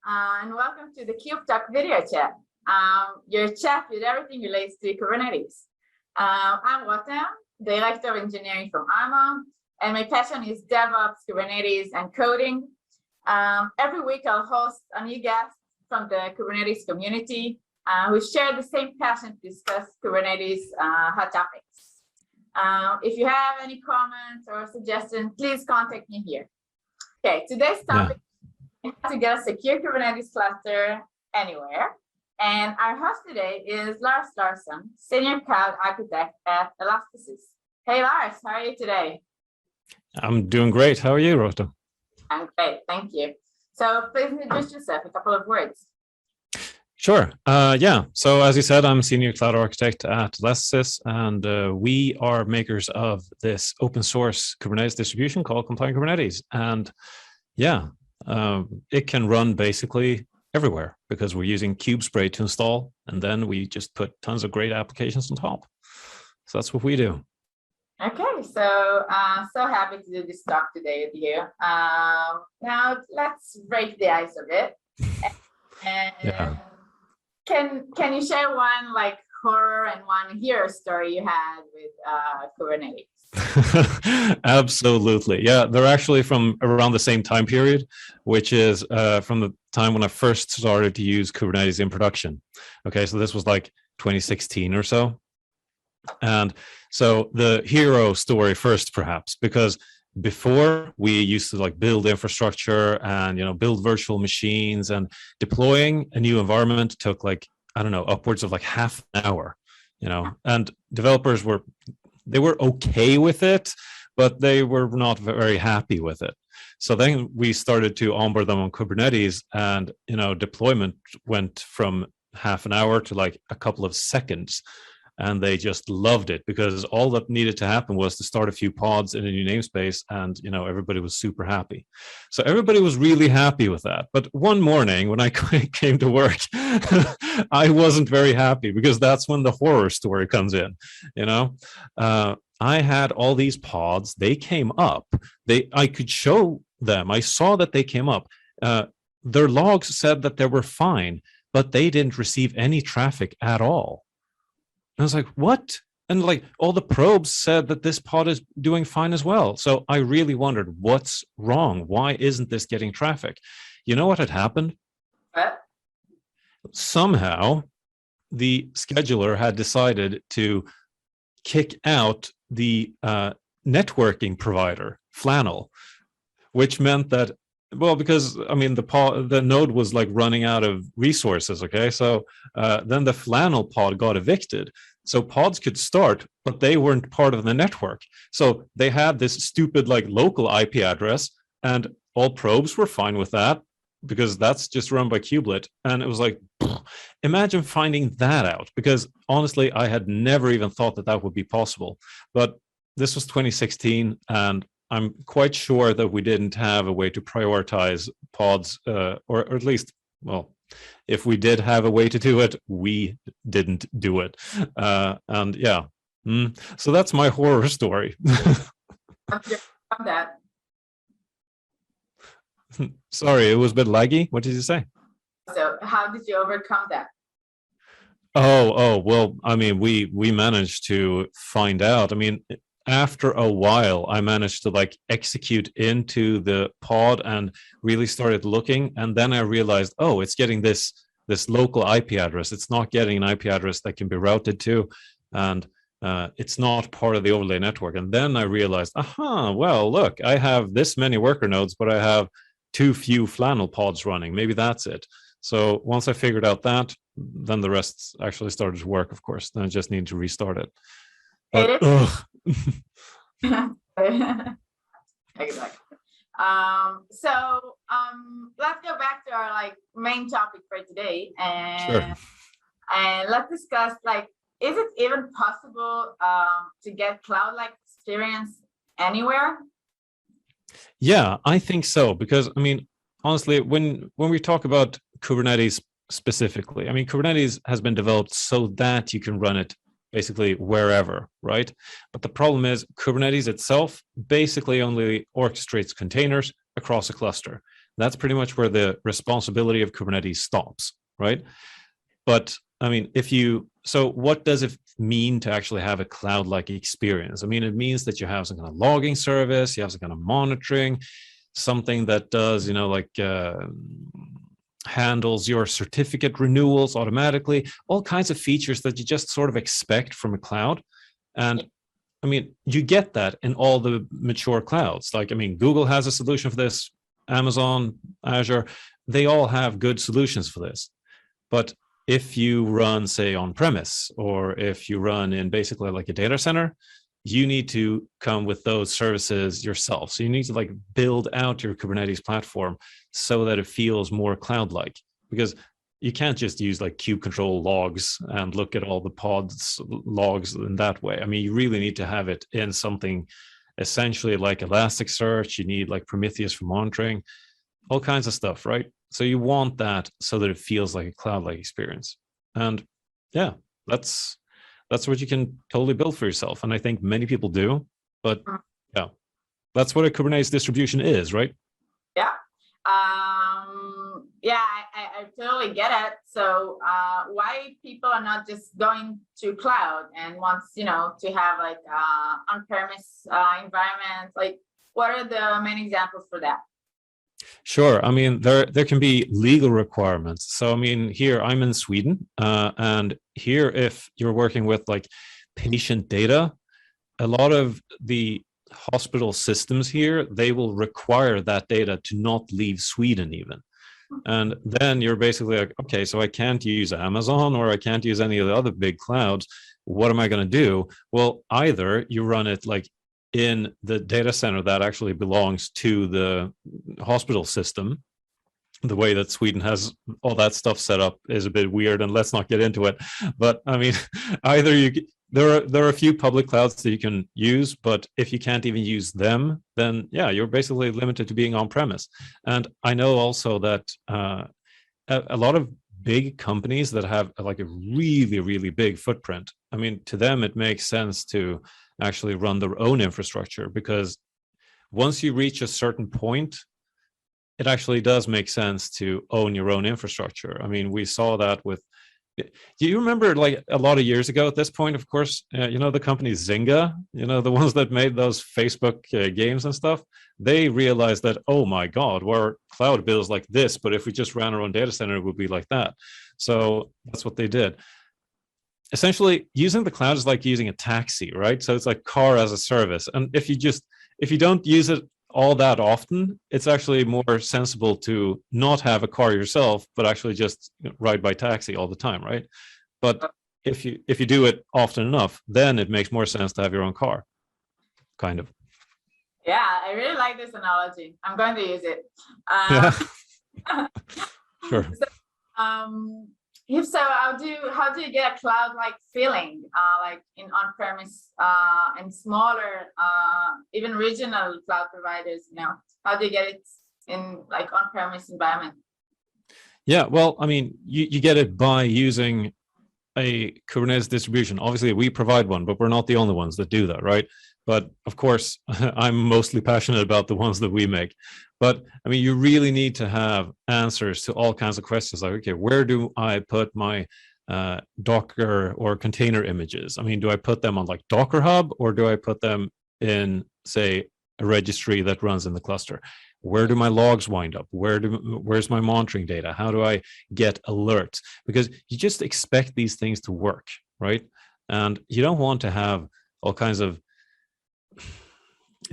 and welcome to the Kubetalk video chat. Your chat with everything relates to Kubernetes. I'm Rotem, Director of Engineering from ARMO, and my passion is DevOps, Kubernetes, and coding. Every week I'll host a new guest from the Kubernetes community who share the same passion to discuss Kubernetes hot topics. If you have any comments or suggestions, please contact me here. Okay, today's topic is how to get a secure Kubernetes cluster anywhere. And our host today is Lars Larsson, Senior Cloud Architect at Elastisys. Hey Lars, how are you today? I'm doing great. How are you, Rotem? I'm great, thank you. So please introduce yourself, a couple of words. Sure. So as you said, I'm Senior Cloud Architect at Elastisys, and we are makers of this open source Kubernetes distribution called Compliant Kubernetes. And it can run basically everywhere because we're using KubeSpray to install, and then we just put tons of great applications on top. So that's what we do. Okay, so so happy to do this talk today with you. Now let's break the ice a bit. And can you share one like horror and one hero story you had with Kubernetes? Absolutely. Yeah, they're actually from around the same time period, which is from the time when I first started to use Kubernetes in production. Okay, so this was like 2016 or so. And so the hero story first, perhaps, because before we used to like build infrastructure and build virtual machines, and deploying a new environment took like, I don't know, upwards of like half an hour, and developers were okay with it, but they were not very happy with it. So then we started to onboard them on Kubernetes, and deployment went from half an hour to like a couple of seconds. And they just loved it because all that needed to happen was to start a few pods in a new namespace, and everybody was super happy. So everybody was really happy with that. But one morning when I came to work, I wasn't very happy, because that's when the horror story comes in. I had all these pods. They came up. I could show them. I saw that they came up. Their logs said that they were fine, but they didn't receive any traffic at all. I was like, what? And like all the probes said that this pod is doing fine as well. So I really wondered, what's wrong? Why isn't this getting traffic? You know what had happened? Somehow the scheduler had decided to kick out the networking provider, Flannel, which meant that, well, because the node was like running out of resources. Okay, so then the Flannel pod got evicted. So pods could start, but they weren't part of the network. So they had this stupid like local IP address, and all probes were fine with that because that's just run by kubelet. And it was like, imagine finding that out, because honestly, I had never even thought that would be possible. But this was 2016, and I'm quite sure that we didn't have a way to prioritize pods, or at least, well, if we did have a way to do it, we didn't do it. So that's my horror story. That. Sorry, it was a bit laggy. What did you say? So how did you overcome that? Oh, well, we managed to find out. After a while, I managed to like execute into the pod and really started looking. And then I realized, oh, it's getting this local IP address. It's not getting an IP address that can be routed to. And it's not part of the overlay network. And then I realized, well, look, I have this many worker nodes, but I have too few Flannel pods running. Maybe that's it. So once I figured out that, then the rest actually started to work, of course. Then I just need to restart it. But, Exactly. Let's go back to our main topic for today, and let's discuss is it even possible to get cloud-like experience anywhere? Yeah, I think so, because honestly, when we talk about Kubernetes specifically, Kubernetes has been developed so that you can run it basically wherever, right? But the problem is Kubernetes itself basically only orchestrates containers across a cluster. that's pretty much where the responsibility of Kubernetes stops, right? But I mean, so what does it mean to actually have a cloud-like experience? I mean, it means that you have some kind of logging service, you have some kind of monitoring, something that does, handles your certificate renewals automatically, all kinds of features that you just sort of expect from a cloud. And I mean, you get that in all the mature clouds. Like, I mean, Google has a solution for this, Amazon, Azure, they all have good solutions for this. But if you run, say, on-premise, or if you run in basically like a data center, you need to come with those services yourself. So you need to like build out your Kubernetes platform so that it feels more cloud-like, because you can't just use like kubectl logs and look at all the pods logs in that way. I mean, you really need to have it in something essentially like Elasticsearch. You need like Prometheus for monitoring, all kinds of stuff, right? So you want that so that it feels like a cloud-like experience. And yeah, that's what you can totally build for yourself. And I think many people do, but yeah, that's what a Kubernetes distribution is, right? Yeah. Yeah, I totally get it. So why people are not just going to cloud and wants, to have like on-premise environment, like what are the main examples for that? Sure. I mean, there can be legal requirements. So, I mean, here I'm in Sweden, and here, if you're working with like patient data, a lot of the hospital systems here, they will require that data to not leave Sweden even. And then you're basically like, okay, so I can't use Amazon or I can't use any of the other big clouds. What am I going to do? Well, either you run it like in the data center that actually belongs to the hospital system. The way that Sweden has all that stuff set up is a bit weird, and let's not get into it. But I mean, either there are a few public clouds that you can use, but if you can't even use them, then yeah, you're basically limited to being on premise. And I know also that a lot of big companies that have like a really, really big footprint, I mean, to them, it makes sense to actually run their own infrastructure, because once you reach a certain point, it actually does make sense to own your own infrastructure. I mean, we saw that with, do you remember like a lot of years ago at this point, of course, the company Zynga, the ones that made those Facebook games and stuff, they realized that, oh my God, our cloud bill is like this, but if we just ran our own data center, it would be like that. So that's what they did. Essentially, using the cloud is like using a taxi, right? So it's like car as a service. And if you don't use it all that often, it's actually more sensible to not have a car yourself, but actually just ride by taxi all the time, right? But if you do it often enough, then it makes more sense to have your own car, kind of. Yeah, I really like this analogy. I'm going to use it. Yeah. Sure. So, if so, how do you get a cloud-like feeling, like in on-premise and smaller, even regional cloud providers? How do you get it in like on-premise environment? Yeah, well, I mean, you get it by using a Kubernetes distribution. Obviously, we provide one, but we're not the only ones that do that, right? But of course, I'm mostly passionate about the ones that we make. But I mean, you really need to have answers to all kinds of questions like, okay, where do I put my Docker or container images? I mean, do I put them on like Docker Hub, or do I put them in, say, a registry that runs in the cluster? Where do my logs wind up? Where's my monitoring data? How do I get alerts? Because you just expect these things to work, right? And you don't want to have all kinds of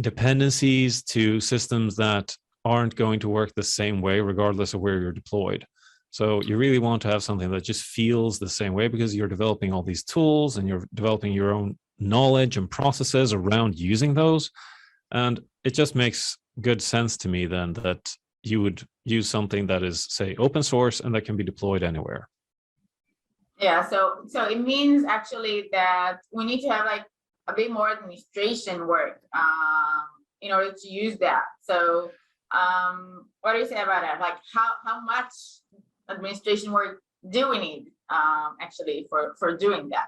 dependencies to systems that aren't going to work the same way regardless of where you're deployed. So you really want to have something that just feels the same way, because you're developing all these tools and you're developing your own knowledge and processes around using those. And it just makes good sense to me then that you would use something that is, say, open source and that can be deployed anywhere. Yeah, so it means actually that we need to have like a bit more administration work in order to use that. So what do you say about that? Like how much administration work do we need actually for doing that?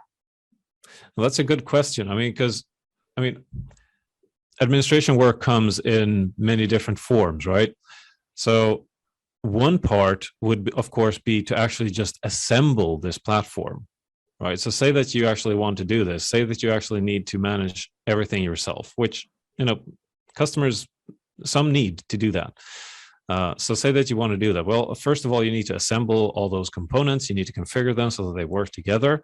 Well, that's a good question. I mean, because administration work comes in many different forms, right? So one part would, of course, be to actually just assemble this platform, right? So say that you actually want to do this, say that you actually need to manage everything yourself, which, customers, some need to do that. So say that you want to do that. Well, first of all, you need to assemble all those components. You need to configure them so that they work together.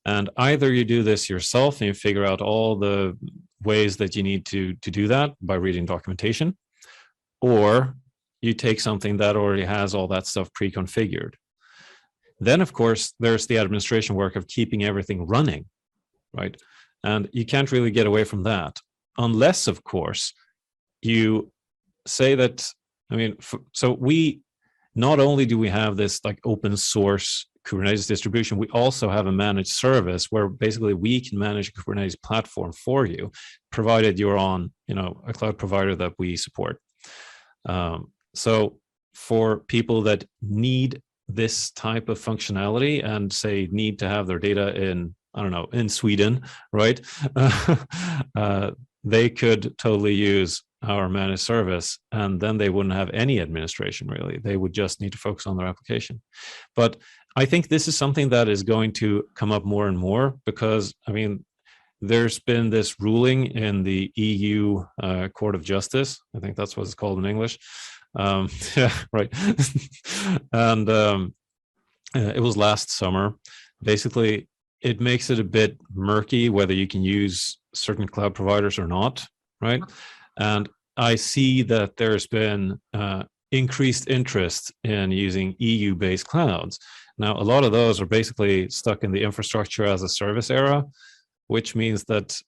And either you do this yourself and you figure out all the ways that you need to do that by reading documentation, or you take something that already has all that stuff pre-configured. Then, of course, there's the administration work of keeping everything running, right? And you can't really get away from that unless, of course, you say that, so we, not only do we have this like open source Kubernetes distribution, we also have a managed service where basically we can manage a Kubernetes platform for you, provided you're on, a cloud provider that we support. So for people that need this type of functionality and say need to have their data in, in Sweden, right? They could totally use our managed service, and then they wouldn't have any administration really. They would just need to focus on their application. But I think this is something that is going to come up more and more because, there's been this ruling in the EU Court of Justice. I think that's what it's called in English. Yeah, right. And it was last summer. Basically, it makes it a bit murky whether you can use certain cloud providers or not, right? And I see that there's been increased interest in using EU-based clouds. Now, a lot of those are basically stuck in the infrastructure as a service era, which means that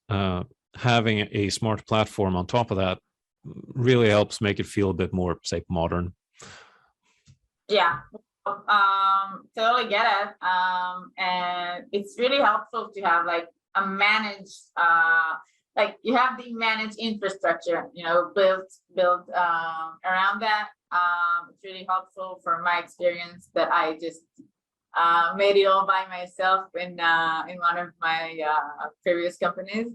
having a smart platform on top of that really helps make it feel a bit more, say, modern. Yeah, totally get it. And it's really helpful to have like a managed, like you have the managed infrastructure, built around that. It's really helpful from my experience that I just made it all by myself in one of my previous companies.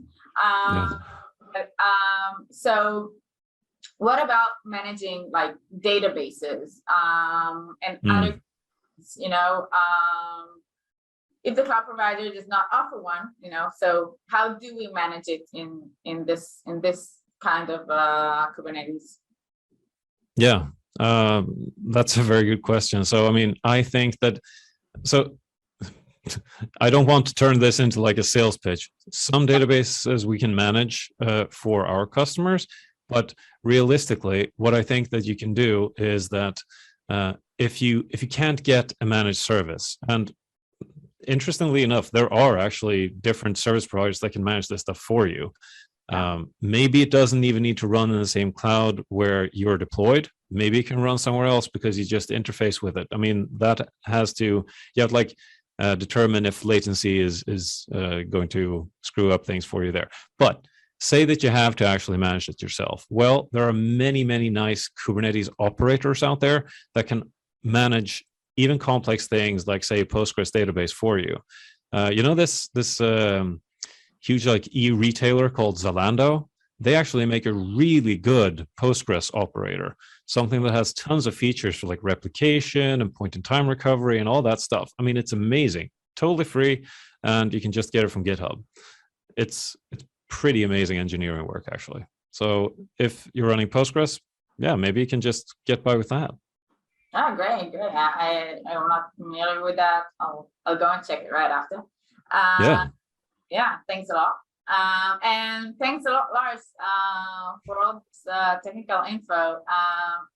So what about managing like databases and other, if the cloud provider does not offer one, so how do we manage it in this kind of Kubernetes? Yeah, that's a very good question. So, I think that, so I don't want to turn this into like a sales pitch. Some databases we can manage for our customers, but realistically, what I think that you can do is that if you can't get a managed service, and interestingly enough, there are actually different service providers that can manage this stuff for you. Maybe it doesn't even need to run in the same cloud where you're deployed. Maybe it can run somewhere else because you just interface with it. That has to, you have to like determine if latency is going to screw up things for you there. But say that you have to actually manage it yourself. Well, there are many, many nice Kubernetes operators out there that can manage even complex things like, say, a Postgres database for you. This huge like e-retailer called Zalando, they actually make a really good Postgres operator, something that has tons of features for like replication and point-in-time recovery and all that stuff. It's amazing, totally free, and you can just get it from GitHub. It's pretty amazing engineering work, actually. So if you're running Postgres, yeah, maybe you can just get by with that. Oh, great. I'm not familiar with that. I'll go and check it right after. Yeah, thanks a lot. And thanks a lot, Lars, for all this technical info.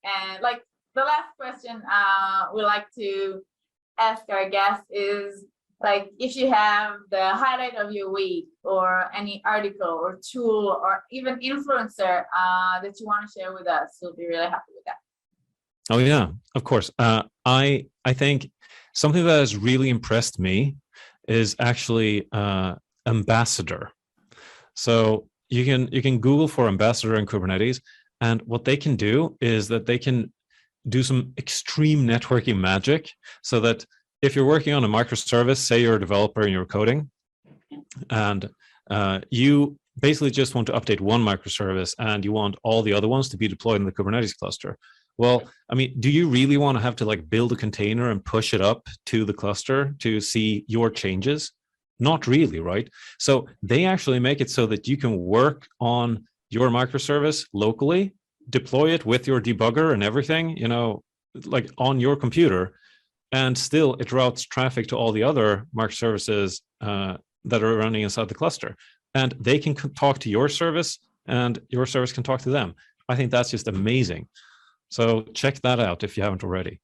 And like the last question we like to ask our guests is, like, if you have the highlight of your week or any article or tool or even influencer that you want to share with us, we'll be really happy with that. Oh yeah, of course. I think something that has really impressed me is actually Ambassador. So you can Google for Ambassador in Kubernetes, and what they can do is that they can do some extreme networking magic, so that if you're working on a microservice, say you're a developer and you're coding, and you basically just want to update one microservice and you want all the other ones to be deployed in the Kubernetes cluster. Well, I mean, do you really want to have to like build a container and push it up to the cluster to see your changes? Not really, right? So they actually make it so that you can work on your microservice locally, deploy it with your debugger and everything, you know, like on your computer, and still it routes traffic to all the other microservices that are running inside the cluster. And they can talk to your service and your service can talk to them. I think that's just amazing. So check that out if you haven't already.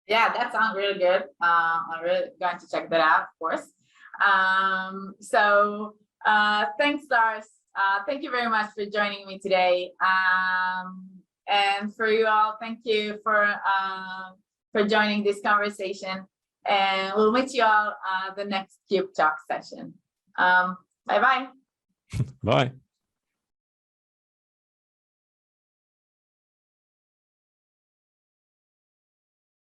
Yeah, that sounds really good. I'm really going to check that out, of course. Thanks, Lars. Thank you very much for joining me today. And for you all, thank you for joining this conversation. And we'll meet you all the next Kubetalk session. Bye-bye. Bye.